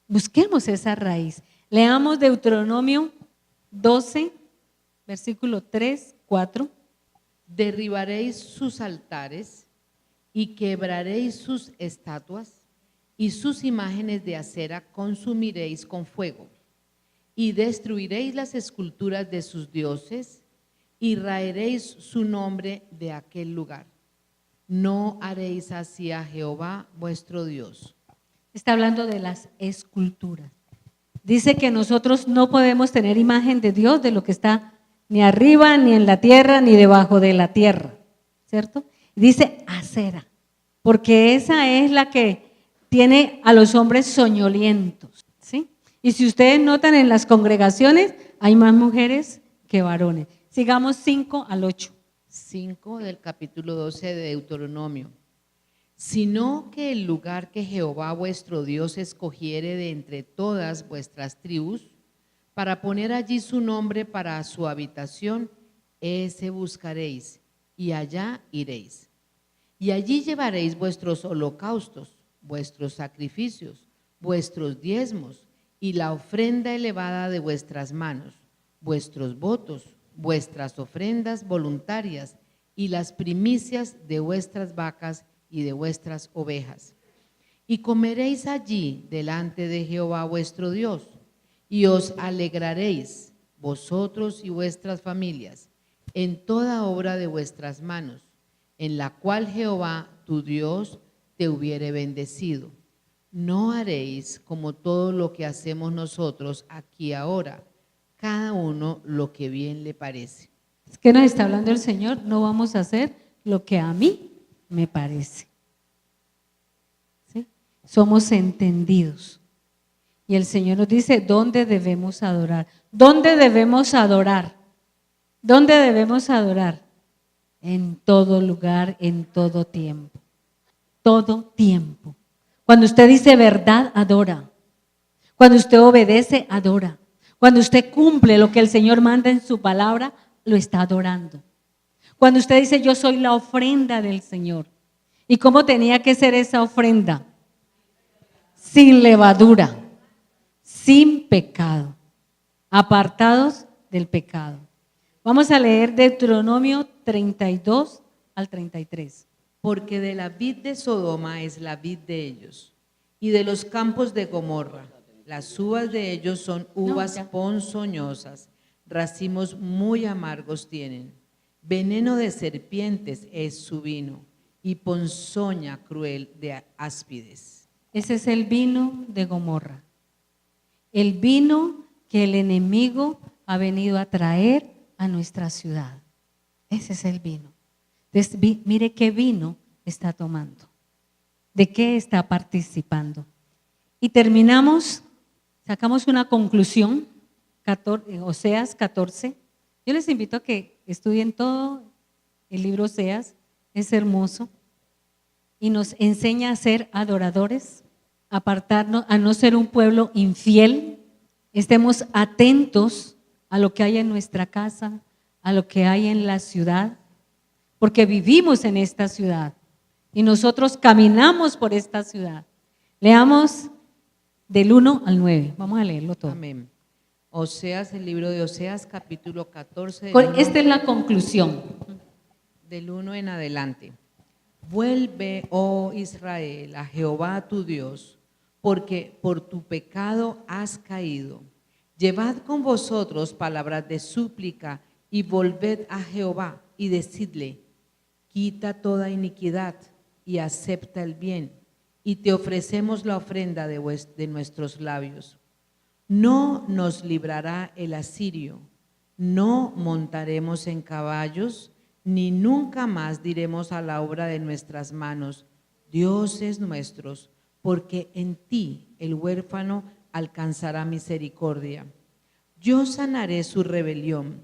Busquemos esa raíz. Leamos Deuteronomio 12, versículo 3, 4. Derribaréis sus altares y quebraréis sus estatuas y sus imágenes de acera consumiréis con fuego y destruiréis las esculturas de sus dioses y raeréis su nombre de aquel lugar. No haréis así a Jehová vuestro Dios. Está hablando de las esculturas. Dice que nosotros no podemos tener imagen de Dios, de lo que está ni arriba, ni en la tierra, ni debajo de la tierra, ¿cierto? Dice acera, porque esa es la que tiene a los hombres soñolientos, ¿sí? Y si ustedes notan en las congregaciones, hay más mujeres que varones. Sigamos 5 al 8. 5 del capítulo 12 de Deuteronomio. Sino que el lugar que Jehová vuestro Dios escogiere de entre todas vuestras tribus, para poner allí su nombre para su habitación, ese buscaréis, y allá iréis. Y allí llevaréis vuestros holocaustos, vuestros sacrificios, vuestros diezmos, y la ofrenda elevada de vuestras manos, vuestros votos, vuestras ofrendas voluntarias, y las primicias de vuestras vacas y de vuestras ovejas. Y comeréis allí delante de Jehová vuestro Dios, y os alegraréis, vosotros y vuestras familias, en toda obra de vuestras manos, en la cual Jehová tu Dios te hubiere bendecido. No haréis como todo lo que hacemos nosotros aquí ahora, cada uno lo que bien le parece. ¿Qué nos está hablando el Señor? No vamos a hacer lo que a mí me parece. ¿Sí? Somos entendidos. Y el Señor nos dice dónde debemos adorar. ¿Dónde debemos adorar? ¿Dónde debemos adorar? En todo lugar, en todo tiempo. Todo tiempo. Cuando usted dice verdad, adora. Cuando usted obedece, adora. Cuando usted cumple lo que el Señor manda en su palabra, lo está adorando. Cuando usted dice yo soy la ofrenda del Señor. ¿Y cómo tenía que ser esa ofrenda? Sin levadura, sin pecado, apartados del pecado. Vamos a leer Deuteronomio 32 al 33. Porque de la vid de Sodoma es la vid de ellos, y de los campos de Gomorra, las uvas de ellos son uvas ponzoñosas, racimos muy amargos tienen. Veneno de serpientes es su vino, y ponzoña cruel de áspides. Ese es el vino de Gomorra. El vino que el enemigo ha venido a traer a nuestra ciudad. Ese es el vino. Entonces, mire qué vino está tomando. ¿De qué está participando? Y terminamos, sacamos una conclusión, Oseas 14. Yo les invito a que estudien todo el libro Oseas, es hermoso. Y nos enseña a ser adoradores, apartarnos, a no ser un pueblo infiel. Estemos atentos a lo que hay en nuestra casa, a lo que hay en la ciudad, porque vivimos en esta ciudad y nosotros caminamos por esta ciudad. Leamos del 1 al 9. Vamos a leerlo todo. Amén. Oseas, el libro de Oseas, capítulo 14. Esta es la conclusión. Del 1 en adelante. Vuelve, oh Israel, a Jehová tu Dios, porque por tu pecado has caído. Llevad con vosotros palabras de súplica y volved a Jehová y decidle, quita toda iniquidad, y acepta el bien, y te ofrecemos la ofrenda de nuestros labios. No nos librará el asirio, no montaremos en caballos, ni nunca más diremos a la obra de nuestras manos, dioses nuestros, porque en ti el huérfano alcanzará misericordia. Yo sanaré su rebelión,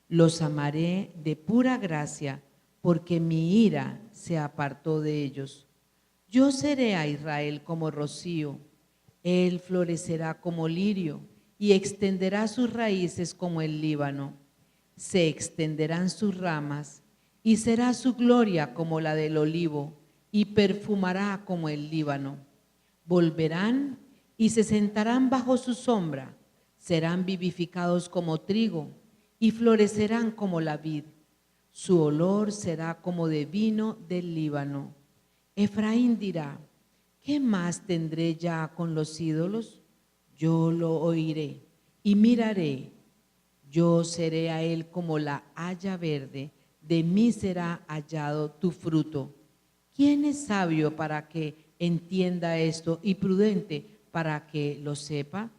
los amaré de pura gracia, porque mi ira se apartó de ellos. Yo seré a Israel como rocío, él florecerá como lirio y extenderá sus raíces como el Líbano. Se extenderán sus ramas y será su gloria como la del olivo y perfumará como el Líbano. Volverán y se sentarán bajo su sombra, serán vivificados como trigo y florecerán como la vid. Su olor será como de vino del Líbano. Efraín dirá, ¿qué más tendré ya con los ídolos? Yo lo oiré y miraré. Yo seré a él como la haya verde, de mí será hallado tu fruto. ¿Quién es sabio para que entienda esto y prudente para que lo sepa?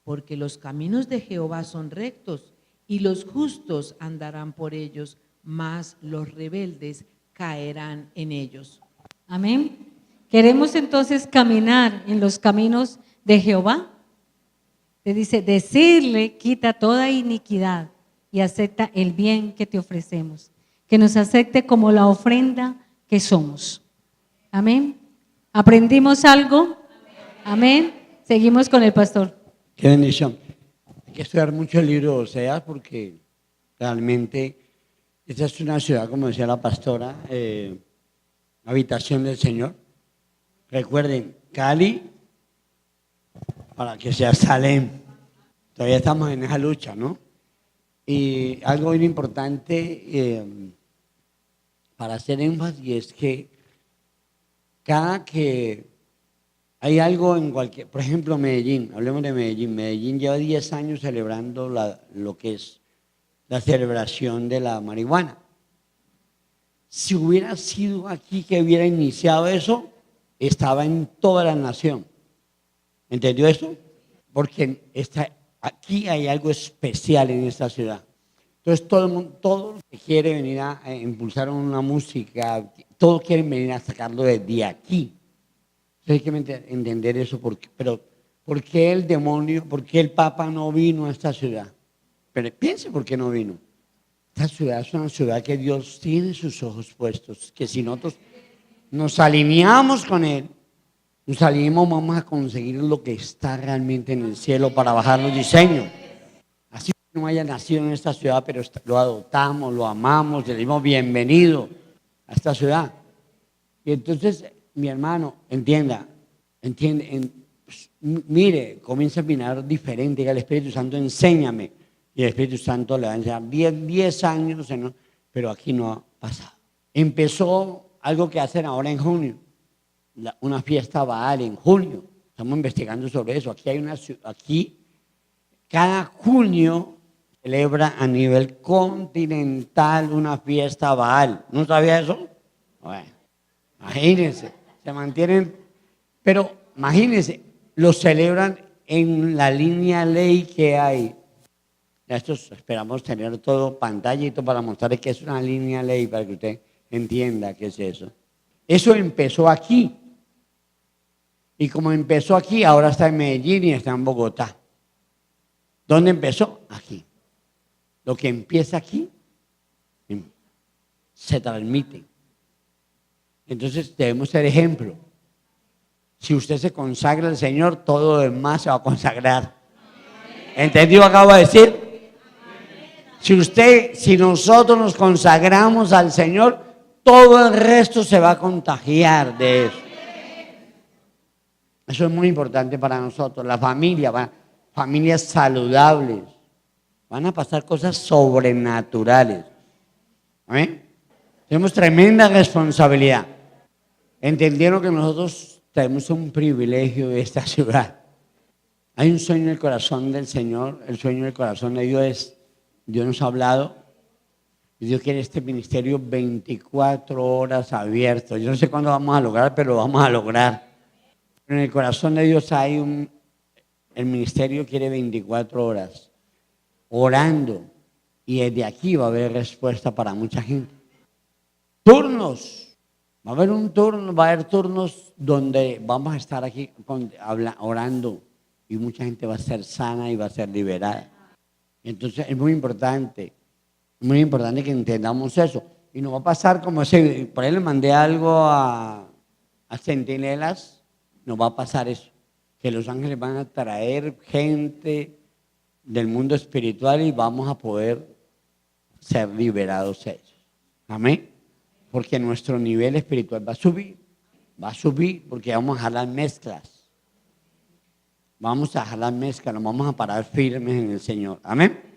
Porque los caminos de Jehová son rectos y los justos andarán por ellos, mas los rebeldes caerán en ellos. Amén. ¿Queremos entonces caminar en los caminos de Jehová? Te dice, decirle, quita toda iniquidad y acepta el bien que te ofrecemos. Que nos acepte como la ofrenda que somos. Amén. ¿Aprendimos algo? Amén. Seguimos con el pastor. Qué bendición. Hay que estudiar mucho el libro de Oseas porque realmente esta es una ciudad, como decía la pastora, habitación del Señor. Recuerden, Cali, para que sea Salem. Todavía estamos en esa lucha, ¿no? Y algo bien importante para hacer énfasis es que cada que hay algo en cualquier, por ejemplo, Medellín, hablemos de Medellín. Medellín lleva 10 años celebrando lo que es la celebración de la marihuana. Si hubiera sido aquí que hubiera iniciado eso, estaba en toda la nación. ¿Entendió eso? Porque aquí hay algo especial en esta ciudad. Entonces todo el mundo, todo el que quiere venir a impulsar una música, todos quieren venir a sacarlo desde aquí. Entonces hay que entender eso, pero ¿por qué el demonio, por qué el Papa no vino a esta ciudad? Pero piense por qué no vino. Esta ciudad es una ciudad que Dios tiene sus ojos puestos, que si nosotros nos alineamos con Él, nos alineamos, vamos a conseguir lo que está realmente en el cielo para bajar los diseños. Así que no haya nacido en esta ciudad, pero lo adoptamos, lo amamos, le dimos bienvenido a esta ciudad. Y entonces, mi hermano, entiende, mire, comienza a mirar diferente, diga al Espíritu Santo, enséñame. Y el Espíritu Santo le va a enseñar 10 años, ¿no? Pero aquí no ha pasado. Empezó algo que hacen ahora en junio, una fiesta Baal en junio. Estamos investigando sobre eso. Aquí cada junio celebra a nivel continental una fiesta Baal. ¿No sabía eso? Bueno, imagínense, se mantienen, pero imagínense, lo celebran en la línea ley que hay. Estos esperamos tener todo pantalla y todo para mostrarles que es una línea ley para que usted entienda qué es eso. Eso empezó aquí. Y como empezó aquí, ahora está en Medellín y está en Bogotá. ¿Dónde empezó? Aquí. Lo que empieza aquí se transmite. Entonces debemos ser ejemplo. Si usted se consagra al Señor, todo lo demás se va a consagrar. ¿Entendió lo que acabo de decir? Si nosotros nos consagramos al Señor, todo el resto se va a contagiar de eso. Eso es muy importante para nosotros. La familia, familias saludables. Van a pasar cosas sobrenaturales. ¿Amén? Tenemos tremenda responsabilidad. Entendieron que nosotros tenemos un privilegio de esta ciudad. Hay un sueño en el corazón del Señor. El sueño del corazón de Dios es, Dios nos ha hablado Y Dios quiere este ministerio 24 horas abierto. Yo no sé cuándo vamos a lograr, pero lo vamos a lograr. Pero en el corazón de Dios el ministerio quiere 24 horas orando. Y desde aquí va a haber respuesta para mucha gente. Turnos. Va a haber turnos donde vamos a estar aquí orando y mucha gente va a ser sana y va a ser liberada. Entonces es muy importante que entendamos eso. Y nos va a pasar como por ahí le mandé algo a Centinelas, nos va a pasar eso, que los ángeles van a traer gente del mundo espiritual y vamos a poder ser liberados ellos. Amén. Porque nuestro nivel espiritual va a subir porque vamos a dejar las mezclas. Vamos a dejar las mezclas, nos vamos a parar firmes en el Señor. Amén.